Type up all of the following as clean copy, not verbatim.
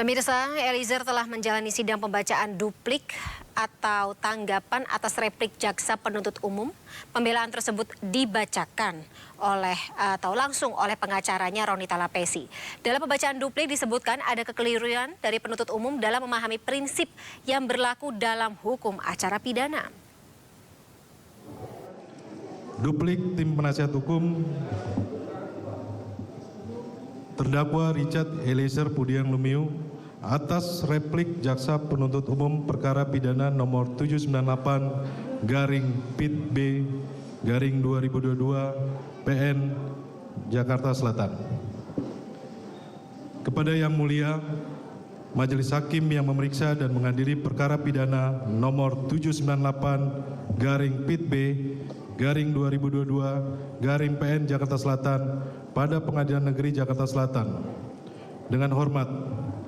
Pemirsa, Eliezer telah menjalani sidang pembacaan duplik atau tanggapan atas replik jaksa penuntut umum. Pembelaan tersebut dibacakan langsung oleh pengacaranya Roni Talapesi. Dalam pembacaan duplik disebutkan ada kekeliruan dari penuntut umum dalam memahami prinsip yang berlaku dalam hukum acara pidana. Duplik tim penasihat hukum terdakwa Richard Eliezer Pudiang Lumiu atas replik jaksa penuntut umum perkara pidana nomor 798/PIT-B/2022 PN Jakarta Selatan. Kepada Yang Mulia Majelis Hakim yang memeriksa dan mengadili perkara pidana nomor 798/PIT-B/2022 PN Jakarta Selatan pada Pengadilan Negeri Jakarta Selatan. Dengan hormat,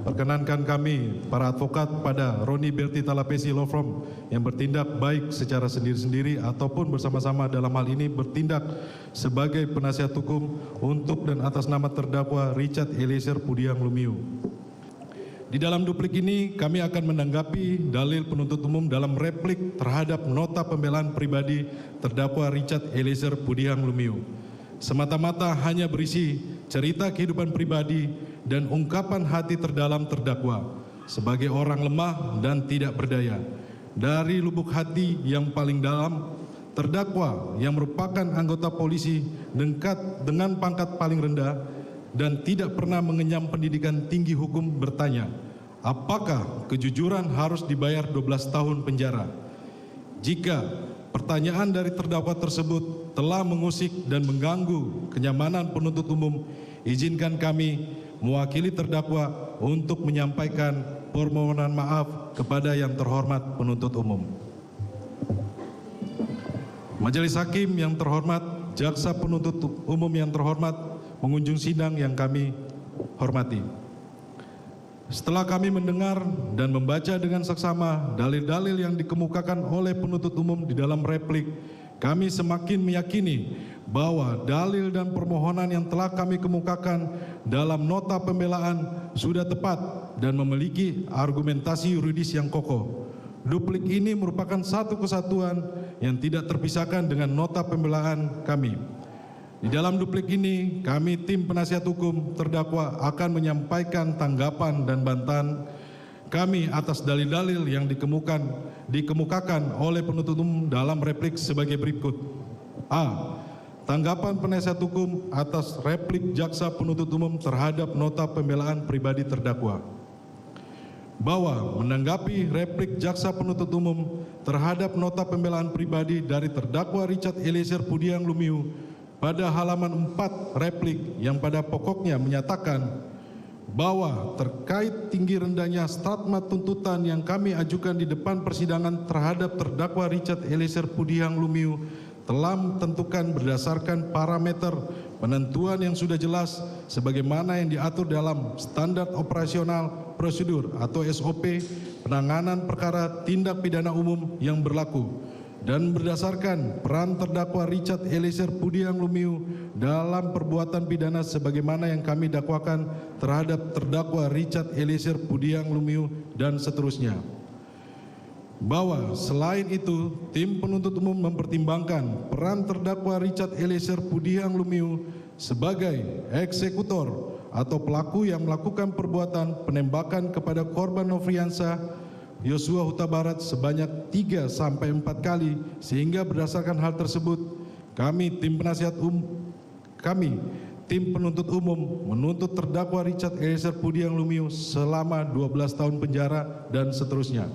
perkenankan kami, para advokat pada Roni Berti Talapesi Law Firm yang bertindak baik secara sendiri-sendiri ataupun bersama-sama dalam hal ini bertindak sebagai penasihat hukum untuk dan atas nama terdakwa Richard Eliezer Pudiang Lumiu. Di dalam duplik ini kami akan menanggapi dalil penuntut umum dalam replik terhadap nota pembelaan pribadi terdakwa Richard Eliezer Pudiang Lumiu. Semata-mata hanya berisi cerita kehidupan pribadi dan ungkapan hati terdalam terdakwa sebagai orang lemah dan tidak berdaya. Dari lubuk hati yang paling dalam, terdakwa yang merupakan anggota polisi dengan pangkat paling rendah dan tidak pernah mengenyam pendidikan tinggi hukum bertanya, apakah kejujuran harus dibayar 12 tahun penjara? Jika pertanyaan dari terdakwa tersebut telah mengusik dan mengganggu kenyamanan penuntut umum, izinkan kami mewakili terdakwa untuk menyampaikan permohonan maaf kepada yang terhormat penuntut umum. Majelis Hakim yang terhormat, jaksa penuntut umum yang terhormat, pengunjung sidang yang kami hormati. Setelah kami mendengar dan membaca dengan seksama dalil-dalil yang dikemukakan oleh penuntut umum di dalam replik, kami semakin meyakini bahwa dalil dan permohonan yang telah kami kemukakan dalam nota pembelaan sudah tepat dan memiliki argumentasi yuridis yang kokoh. Duplik ini merupakan satu kesatuan yang tidak terpisahkan dengan nota pembelaan kami. Di dalam duplik ini, kami tim penasihat hukum terdakwa akan menyampaikan tanggapan dan bantahan kami atas dalil-dalil yang dikemukakan oleh penuntut umum dalam replik sebagai berikut. A. Tanggapan penasihat hukum atas replik jaksa penuntut umum terhadap nota pembelaan pribadi terdakwa. Bahwa menanggapi replik jaksa penuntut umum terhadap nota pembelaan pribadi dari terdakwa Richard Eliezer Pudiang Lumiu pada halaman 4 replik yang pada pokoknya menyatakan bahwa terkait tinggi rendahnya statement tuntutan yang kami ajukan di depan persidangan terhadap terdakwa Richard Eliezer Pudiang Lumiu telah tentukan berdasarkan parameter penentuan yang sudah jelas sebagaimana yang diatur dalam standar operasional prosedur atau SOP penanganan perkara tindak pidana umum yang berlaku dan berdasarkan peran terdakwa Richard Eliezer Pudiang Lumiu dalam perbuatan pidana sebagaimana yang kami dakwakan terhadap terdakwa Richard Eliezer Pudiang Lumiu dan seterusnya. Bahwa selain itu, tim penuntut umum mempertimbangkan peran terdakwa Richard Eliezer Pudiang Lumiu sebagai eksekutor atau pelaku yang melakukan perbuatan penembakan kepada korban Nofriansah Yosua Huta Barat sebanyak 3 sampai 4 kali, sehingga berdasarkan hal tersebut kami tim penuntut umum menuntut terdakwa Richard Eliezer Pudiang Lumiu selama 12 tahun penjara dan seterusnya.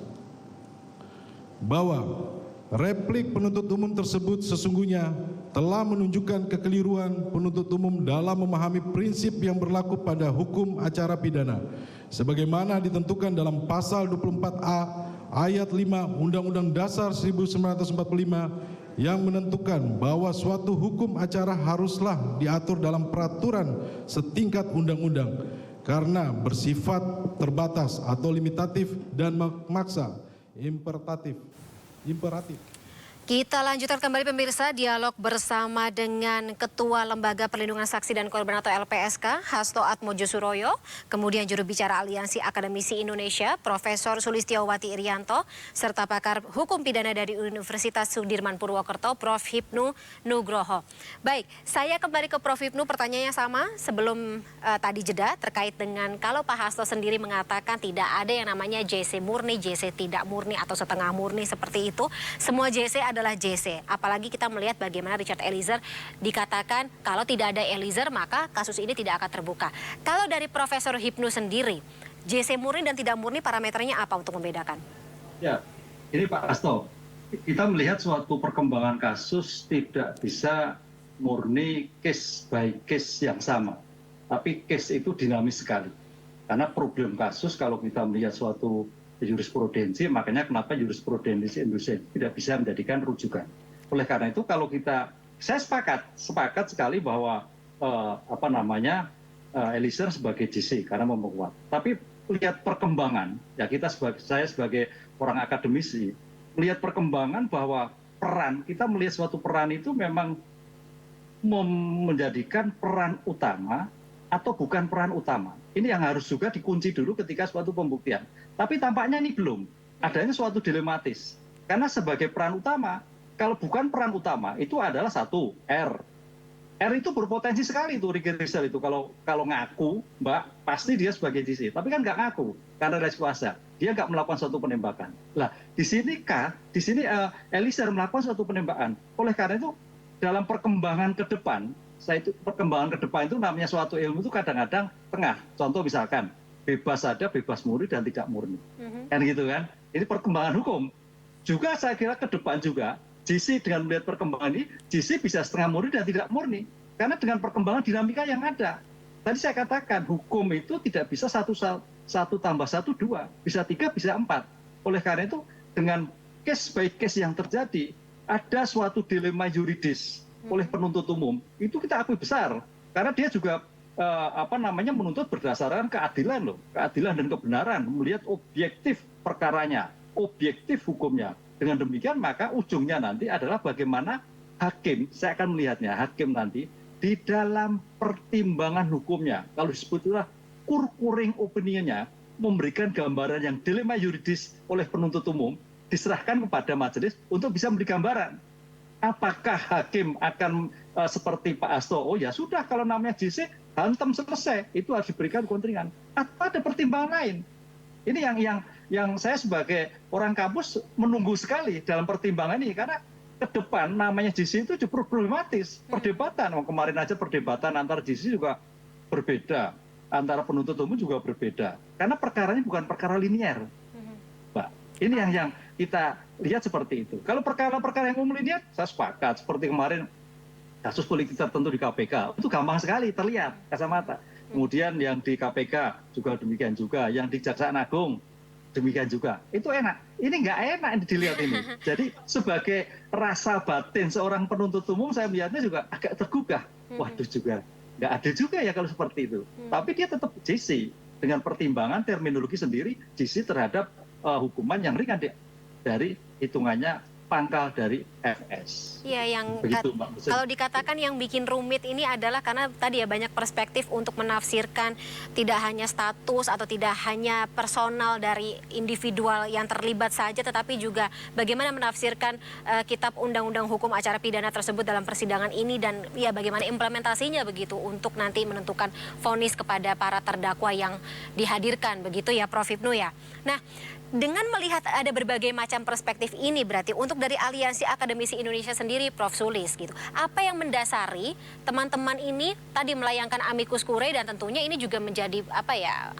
Bahwa replik penuntut umum tersebut sesungguhnya telah menunjukkan kekeliruan penuntut umum dalam memahami prinsip yang berlaku pada hukum acara pidana sebagaimana ditentukan dalam pasal 24A ayat 5 Undang-Undang Dasar 1945 yang menentukan bahwa suatu hukum acara haruslah diatur dalam peraturan setingkat undang-undang karena bersifat terbatas atau limitatif dan memaksa imperatif. Kita lanjutkan kembali pemirsa dialog bersama dengan Ketua Lembaga Perlindungan Saksi dan Korban atau LPSK, Hasto Atmojo-Suroyo, kemudian juru bicara Aliansi Akademisi Indonesia, Profesor Sulistiawati Irianto, serta pakar hukum pidana dari Universitas Sudirman Purwokerto, Prof. Hipnu Nugroho. Baik, saya kembali ke Prof. Hipnu, pertanyaannya sama sebelum tadi jeda terkait dengan kalau Pak Hasto sendiri mengatakan tidak ada yang namanya JC murni, JC tidak murni atau setengah murni seperti itu. Semua JC adalah JC. Apalagi kita melihat bagaimana Richard Eliezer dikatakan kalau tidak ada Eliezer maka kasus ini tidak akan terbuka. Kalau dari Profesor Hipnu sendiri, JC murni dan tidak murni parameternya apa untuk membedakan? Ya, ini Pak Hasto, kita melihat suatu perkembangan kasus tidak bisa murni case by case yang sama. Tapi case itu dinamis sekali. Karena problem kasus kalau kita melihat suatu jurisprudensi, makanya kenapa jurisprudensi Indonesia tidak bisa menjadikan rujukan. Oleh karena itu kalau saya sepakat sekali bahwa Eliezer sebagai JC karena memperkuat. Tapi lihat perkembangan, ya saya sebagai orang akademisi melihat perkembangan bahwa kita melihat suatu peran itu memang menjadikan peran utama atau bukan peran utama. Ini yang harus juga dikunci dulu ketika suatu pembuktian. Tapi tampaknya ini belum. Adanya suatu dilematis. Karena sebagai peran utama, kalau bukan peran utama, itu adalah satu, R. R itu berpotensi sekali itu Ricky Rizal itu. Kalau ngaku, Mbak, pasti dia sebagai JC. Tapi kan nggak ngaku, karena ada kuasa. Dia nggak melakukan suatu penembakan. Nah, di sini Eliezer melakukan suatu penembakan. Oleh karena itu, dalam perkembangan ke depan, perkembangan ke depan itu namanya suatu ilmu itu kadang-kadang tengah. Contoh misalkan bebas ada, bebas murni dan tidak murni. Kan gitu kan? Ini perkembangan hukum. Juga saya kira ke depan juga JC dengan melihat perkembangan ini, JC bisa setengah murni dan tidak murni. Karena dengan perkembangan dinamika yang ada. Tadi saya katakan hukum itu tidak bisa satu tambah satu dua, bisa 3, bisa 4. Oleh karena itu dengan case by case yang terjadi, ada suatu dilema yuridis oleh penuntut umum, itu kita akui besar. Karena dia juga menuntut berdasarkan keadilan dan kebenaran, melihat objektif perkaranya, objektif hukumnya. Dengan demikian maka ujungnya nanti adalah bagaimana hakim, saya akan melihatnya, hakim nanti di dalam pertimbangan hukumnya, kalau disebut itulah kurkuring opininya, memberikan gambaran yang dilema yuridis oleh penuntut umum, diserahkan kepada majelis untuk bisa memberi gambaran. Apakah hakim akan seperti Pak Hasto, oh ya sudah kalau namanya JC, hantam selesai, itu harus diberikan kontringan. Atau ada pertimbangan lain. Ini yang saya sebagai orang kampus menunggu sekali dalam pertimbangan ini, karena ke depan namanya JC itu cukup problematis. Perdebatan, kemarin aja perdebatan antar JC juga berbeda, antara penuntut umum juga berbeda. Karena perkaranya bukan perkara linier. Mbak, ini yang kita lihat seperti itu. Kalau perkara-perkara yang umum linear, saya sepakat. Seperti kemarin kasus politik tertentu di KPK, itu gampang sekali terlihat kacamata. Kemudian yang di KPK juga demikian juga, yang di Kejaksaan Agung demikian juga. Itu enak. Ini nggak enak dilihat ini. Jadi sebagai rasa batin seorang penuntut umum, saya melihatnya juga agak tergugah. Waduh juga, nggak ada juga ya kalau seperti itu. Tapi dia tetap JC dengan pertimbangan terminologi sendiri, JC terhadap hukuman yang ringan dari hitungannya pangkal dari FS. Iya, yang begitu, kalau dikatakan yang bikin rumit ini adalah karena tadi ya banyak perspektif untuk menafsirkan tidak hanya status atau tidak hanya personal dari individual yang terlibat saja, tetapi juga bagaimana menafsirkan kitab undang-undang hukum acara pidana tersebut dalam persidangan ini dan ya bagaimana implementasinya begitu untuk nanti menentukan vonis kepada para terdakwa yang dihadirkan begitu ya Prof. Hipnu ya. Nah, dengan melihat ada berbagai macam perspektif ini berarti untuk dari Aliansi Akademisi Indonesia sendiri Prof. Sulis gitu. Apa yang mendasari teman-teman ini tadi melayangkan amicus curiae dan tentunya ini juga menjadi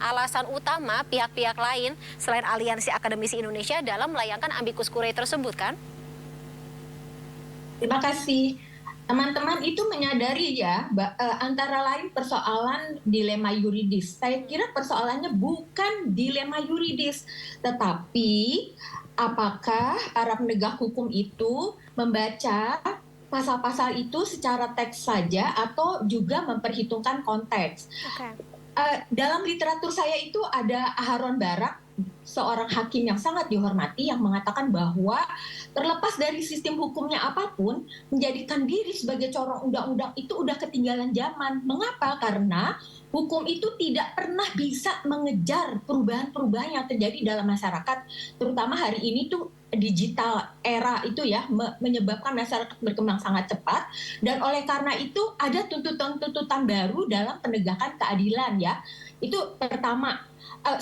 alasan utama pihak-pihak lain selain Aliansi Akademisi Indonesia dalam melayangkan amicus curiae tersebut kan? Terima kasih. Teman-teman itu menyadari ya, antara lain persoalan dilema yuridis. Saya kira persoalannya bukan dilema yuridis, tetapi apakah para penegak hukum itu membaca pasal-pasal itu secara teks saja atau juga memperhitungkan konteks. Dalam literatur saya itu ada Aharon Barak, seorang hakim yang sangat dihormati yang mengatakan bahwa terlepas dari sistem hukumnya apapun, menjadikan diri sebagai corong undang-undang itu udah ketinggalan zaman. Mengapa? Karena hukum itu tidak pernah bisa mengejar perubahan-perubahan yang terjadi dalam masyarakat, terutama hari ini tuh digital era itu ya menyebabkan masyarakat berkembang sangat cepat, dan oleh karena itu ada tuntutan-tuntutan baru dalam penegakan keadilan ya. Itu pertama.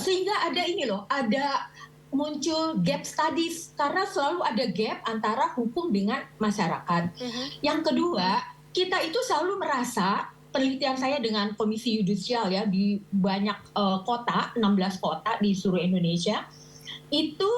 Sehingga ada ini loh, ada muncul gap studies karena selalu ada gap antara hukum dengan masyarakat. Yang kedua, kita itu selalu merasa, penelitian saya dengan Komisi Yudisial ya di banyak kota, 16 kota di seluruh Indonesia, itu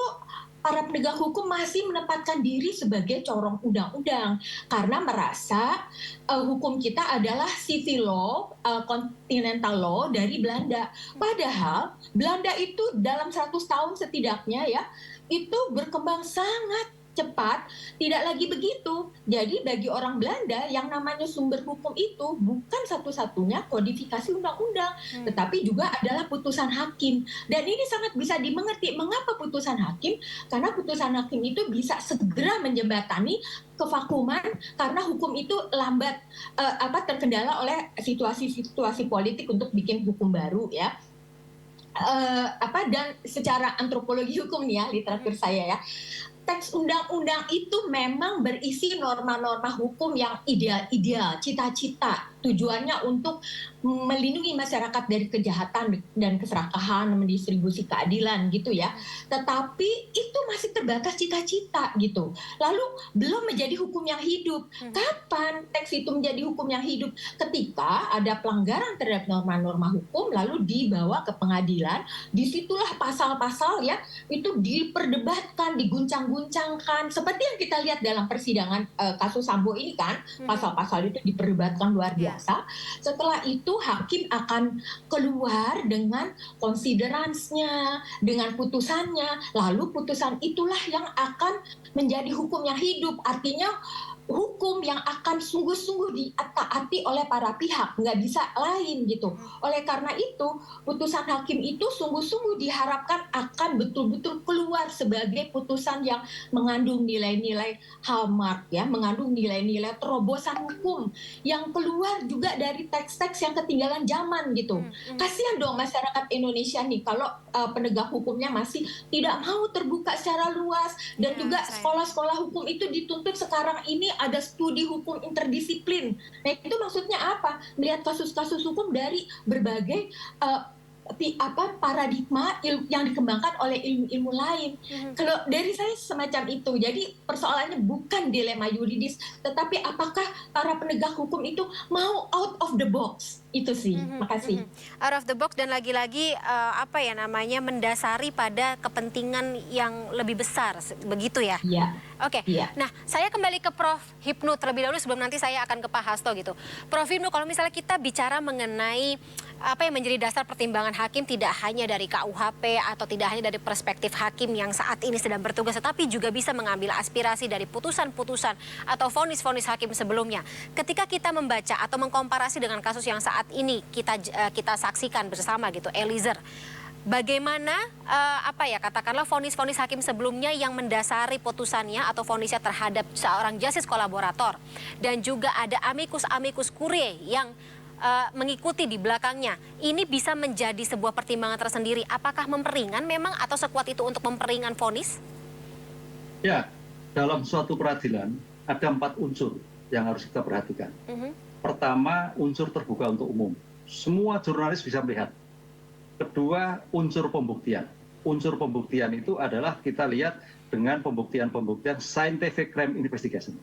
para penegak hukum masih menempatkan diri sebagai corong undang-undang karena merasa hukum kita adalah civil law, continental law dari Belanda. Padahal Belanda itu dalam 100 tahun setidaknya ya, itu berkembang sangat cepat, tidak lagi begitu. Jadi bagi orang Belanda yang namanya sumber hukum itu bukan satu-satunya kodifikasi undang-undang, tetapi juga adalah putusan hakim. Dan ini sangat bisa dimengerti. Mengapa putusan hakim? Karena putusan hakim itu bisa segera menjembatani kevakuman karena hukum itu lambat terkendala oleh situasi-situasi politik untuk bikin hukum baru ya. Dan secara antropologi hukum nih ya, literatur saya ya, teks undang-undang itu memang berisi norma-norma hukum yang ideal, cita-cita, tujuannya untuk melindungi masyarakat dari kejahatan dan keserakahan, mendistribusi keadilan gitu ya. Tetapi itu masih terbatas cita-cita gitu. Lalu belum menjadi hukum yang hidup. Kapan teks itu menjadi hukum yang hidup? Ketika ada pelanggaran terhadap norma-norma hukum lalu dibawa ke pengadilan, disitulah pasal-pasal ya itu diperdebatkan, diguncang-guncangkan. Seperti yang kita lihat dalam persidangan kasus Sambo ini kan, pasal-pasal itu diperdebatkan luar biasa. Setelah itu hakim akan keluar dengan konsideransinya, dengan putusannya, lalu putusan itulah yang akan menjadi hukum yang hidup. Artinya hukum yang akan sungguh-sungguh ditaati oleh para pihak, nggak bisa lain gitu. Oleh karena itu, putusan hakim itu sungguh-sungguh diharapkan akan betul-betul keluar sebagai putusan yang mengandung nilai-nilai hallmark ya, mengandung nilai-nilai terobosan hukum yang keluar juga dari teks-teks yang ketinggalan zaman gitu. Kasihan dong masyarakat Indonesia nih kalau penegak hukumnya masih tidak mau terbuka secara luas, dan juga sekolah-sekolah hukum itu dituntut sekarang ini ada studi hukum interdisiplin. Nah itu maksudnya apa? Melihat kasus-kasus hukum dari berbagai paradigma yang dikembangkan oleh ilmu-ilmu lain. Kalau dari saya semacam itu. Jadi persoalannya bukan dilema yuridis, tetapi apakah para penegak hukum itu mau out of the box? Itu sih. Makasih. Out of the box dan lagi-lagi mendasari pada kepentingan yang lebih besar, begitu ya? Iya. Oke. Iya. Nah, saya kembali ke Prof. Hipnu terlebih dahulu sebelum nanti saya akan ke Pak Hasto gitu. Prof. Hipnu, kalau misalnya kita bicara mengenai apa yang menjadi dasar pertimbangan hakim tidak hanya dari KUHP atau tidak hanya dari perspektif hakim yang saat ini sedang bertugas, tetapi juga bisa mengambil aspirasi dari putusan-putusan atau vonis-vonis hakim sebelumnya. Ketika kita membaca atau mengkomparasi dengan kasus yang saat ini kita saksikan bersama gitu, Eliezer, bagaimana katakanlah vonis-vonis hakim sebelumnya yang mendasari putusannya atau vonisnya terhadap seorang justice kolaborator, dan juga ada amicus curiae yang mengikuti di belakangnya, ini bisa menjadi sebuah pertimbangan tersendiri. Apakah memperingan memang atau sekuat itu untuk memperingan vonis? Ya, dalam suatu peradilan ada 4 unsur yang harus kita perhatikan. Pertama, unsur terbuka untuk umum. Semua jurnalis bisa melihat. Kedua, unsur pembuktian. Unsur pembuktian itu adalah kita lihat dengan pembuktian-pembuktian scientific crime investigation.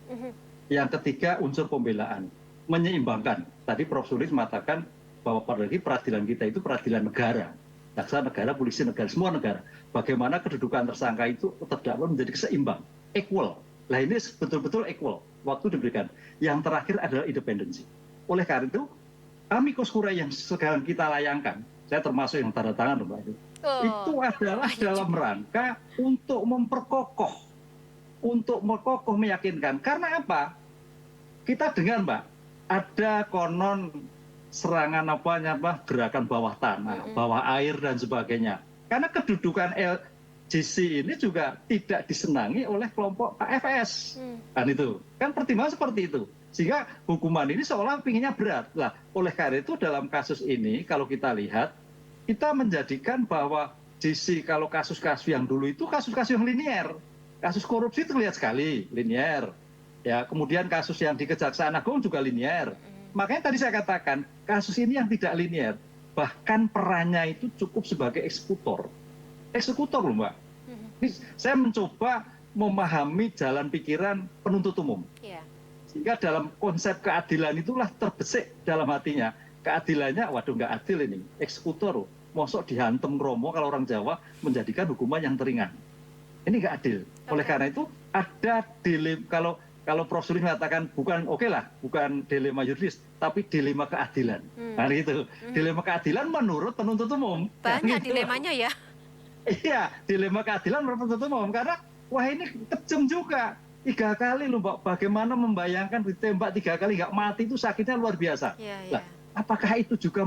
Yang ketiga, unsur pembelaan. Menyeimbangkan. Tadi Prof. Sulis mengatakan bahwa peradilan kita itu peradilan negara. Jaksa negara, polisi negara, semua negara. Bagaimana kedudukan tersangka itu terdakwa menjadi seimbang, equal. Nah ini betul-betul equal, waktu diberikan. Yang terakhir adalah independensi. Oleh karena itu, amicus curiae yang sekarang kita layangkan, saya termasuk yang tanda tangan, Mbak, itu adalah dalam rangka untuk memperkokoh, meyakinkan. Karena apa? Kita dengar, Mbak, ada konon serangan gerakan bawah tanah, bawah air dan sebagainya. Karena kedudukan JC ini juga tidak disenangi oleh kelompok KFS. Kan itu. Kan pertimbangan seperti itu. Sehingga hukuman ini seolah pinginnya berat. Lah, oleh karena itu dalam kasus ini kalau kita lihat, kita menjadikan bahwa JC kalau kasus-kasus yang dulu itu kasus-kasus yang linier. Kasus korupsi itu terlihat sekali linier. Ya, kemudian kasus yang di Kejaksaan Agung juga linier. Makanya tadi saya katakan kasus ini yang tidak linier. Bahkan perannya itu cukup sebagai eksekutor. Eksekutor loh Mbak. Ini saya mencoba memahami jalan pikiran penuntut umum. Sehingga dalam konsep keadilan itulah terbesit dalam hatinya. Keadilannya, waduh nggak adil ini. Eksekutor, mosok dihantem romo kalau orang Jawa menjadikan hukuman yang teringan. Ini nggak adil. Oleh karena itu ada dilema, kalau Prof. Sulis mengatakan bukan bukan dilema yuridis, tapi dilema keadilan. Nah itu, dilema keadilan menurut penuntut umum. Banyak gitu. dilemanya ya. Iya, dilema keadilan menurut penuntut umum karena wah ini kejam juga. 3 kali loh Mbak, bagaimana membayangkan ditembak 3 kali nggak mati itu sakitnya luar biasa. Nah, apakah itu juga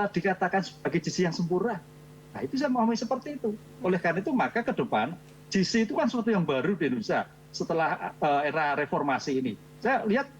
dikatakan sebagai JC yang sempurna? Nah itu saya memahami seperti itu. Oleh karena itu maka ke depan JC itu kan sesuatu yang baru di Indonesia setelah era reformasi ini. Saya lihat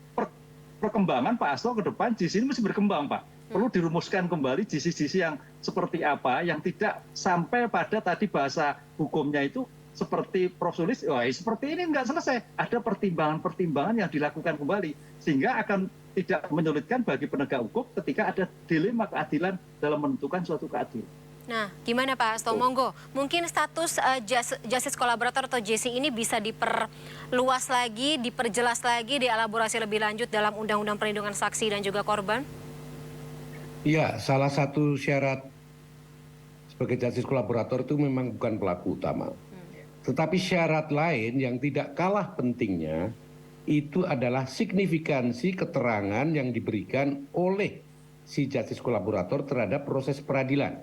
perkembangan Pak Hasto ke depan JC ini masih berkembang Pak. Perlu dirumuskan kembali JC-JC yang seperti apa, yang tidak sampai pada tadi bahasa hukumnya itu seperti Prof. Sulis, wah seperti ini nggak selesai. Ada pertimbangan-pertimbangan yang dilakukan kembali. Sehingga akan tidak menyulitkan bagi penegak hukum ketika ada dilema keadilan dalam menentukan suatu keadilan. Nah, gimana Pak Hasto? Monggo, mungkin status justice collaborator atau JC ini bisa diperluas lagi, diperjelas lagi, dielaborasi lebih lanjut dalam Undang-Undang Perlindungan Saksi dan juga Korban? Iya, salah satu syarat sebagai justice collaborator itu memang bukan pelaku utama. Tetapi syarat lain yang tidak kalah pentingnya itu adalah signifikansi keterangan yang diberikan oleh si justice collaborator terhadap proses peradilan.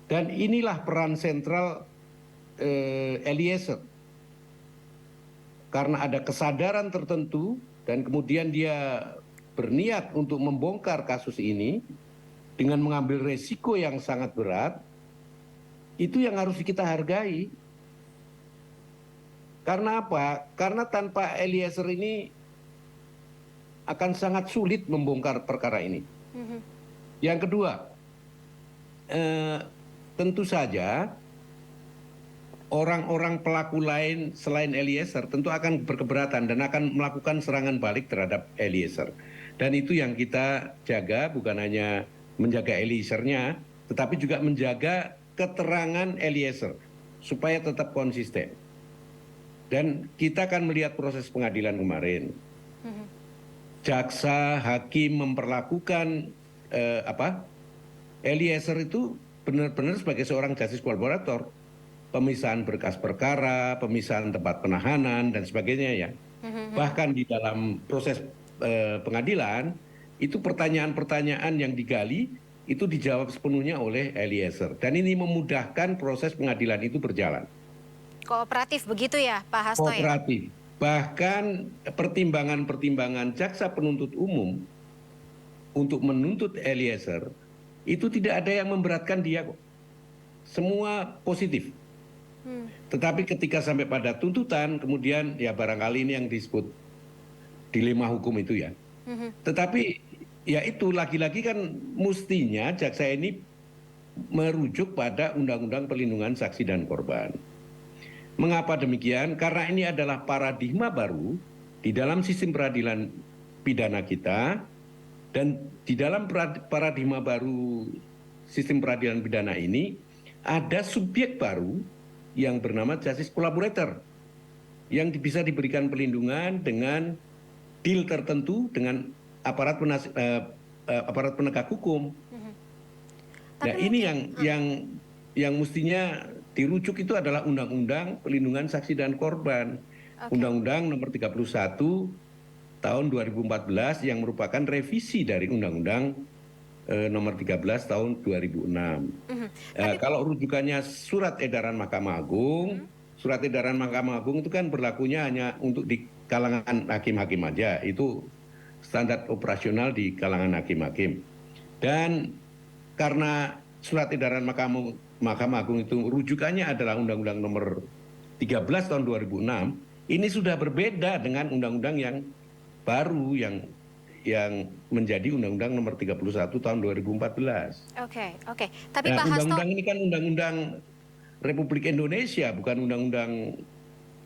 Dan inilah peran sentral Eliezer. Karena ada kesadaran tertentu dan kemudian dia berniat untuk membongkar kasus ini dengan mengambil resiko yang sangat berat, itu yang harus kita hargai. Karena apa? Karena tanpa Eliezer ini akan sangat sulit membongkar perkara ini. Yang kedua, tentu saja orang-orang pelaku lain selain Eliezer tentu akan berkeberatan dan akan melakukan serangan balik terhadap Eliezer. Dan itu yang kita jaga, bukan hanya menjaga Eliezernya, tetapi juga menjaga keterangan Eliezer supaya tetap konsisten. Dan kita akan melihat proses pengadilan kemarin. Jaksa, hakim memperlakukan Eliezer itu benar-benar sebagai seorang justice collaborator. Pemisahan berkas perkara, pemisahan tempat penahanan, dan sebagainya ya. Bahkan di dalam proses pengadilan, itu pertanyaan-pertanyaan yang digali, itu dijawab sepenuhnya oleh Eliezer. Dan ini memudahkan proses pengadilan itu berjalan. Kooperatif begitu ya Pak Hasto ya? Kooperatif. Bahkan pertimbangan-pertimbangan jaksa penuntut umum untuk menuntut Eliezer, itu tidak ada yang memberatkan dia kok. Semua positif. Tetapi ketika sampai pada tuntutan, kemudian ya barangkali ini yang disebut dilema hukum itu ya. Tetapi ya itu lagi-lagi kan mestinya jaksa ini merujuk pada Undang-Undang Perlindungan Saksi dan Korban. Mengapa demikian? Karena ini adalah paradigma baru di dalam sistem peradilan pidana kita, dan di dalam paradigma baru sistem peradilan pidana ini ada subjek baru yang bernama justice collaborator yang bisa diberikan perlindungan dengan deal tertentu dengan aparat penegak hukum. Nah ini yang mestinya dirujuk itu adalah Undang-Undang Perlindungan Saksi dan Korban. Undang-Undang nomor 31 tahun 2014 yang merupakan revisi dari Undang-Undang nomor 13 tahun 2006. Kalau rujukannya surat edaran Mahkamah Agung, surat edaran Mahkamah Agung itu kan berlakunya hanya untuk di kalangan hakim-hakim aja. Itu standar operasional di kalangan hakim-hakim. Dan karena surat edaran Mahkamah Agung itu rujukannya adalah Undang-Undang Nomor 13 tahun 2006, ini sudah berbeda dengan undang-undang yang baru yang menjadi Undang-Undang Nomor 31 tahun 2014. Oke. Tapi Nah, Pak Hasto, undang-undang ini kan undang-undang Republik Indonesia, bukan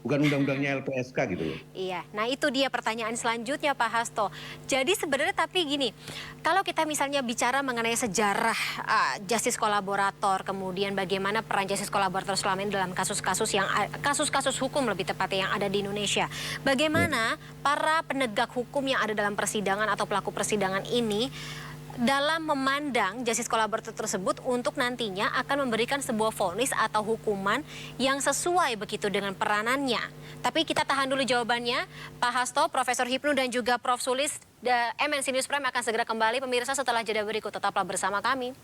undang-undangnya LPSK gitu loh. iya, nah itu dia pertanyaan selanjutnya Pak Hasto. Jadi sebenarnya tapi gini, kalau kita misalnya bicara mengenai sejarah justice kolaborator, kemudian bagaimana peran justice kolaborator selama ini dalam kasus-kasus hukum lebih tepatnya yang ada di Indonesia. Bagaimana para penegak hukum yang ada dalam persidangan atau pelaku persidangan ini dalam memandang justice kolaborator tersebut untuk nantinya akan memberikan sebuah vonis atau hukuman yang sesuai begitu dengan peranannya. Tapi kita tahan dulu jawabannya. Pak Hasto, Profesor Hipnu dan juga Prof. Sulis, MNC News Prime akan segera kembali pemirsa setelah jeda berikut. Tetaplah bersama kami.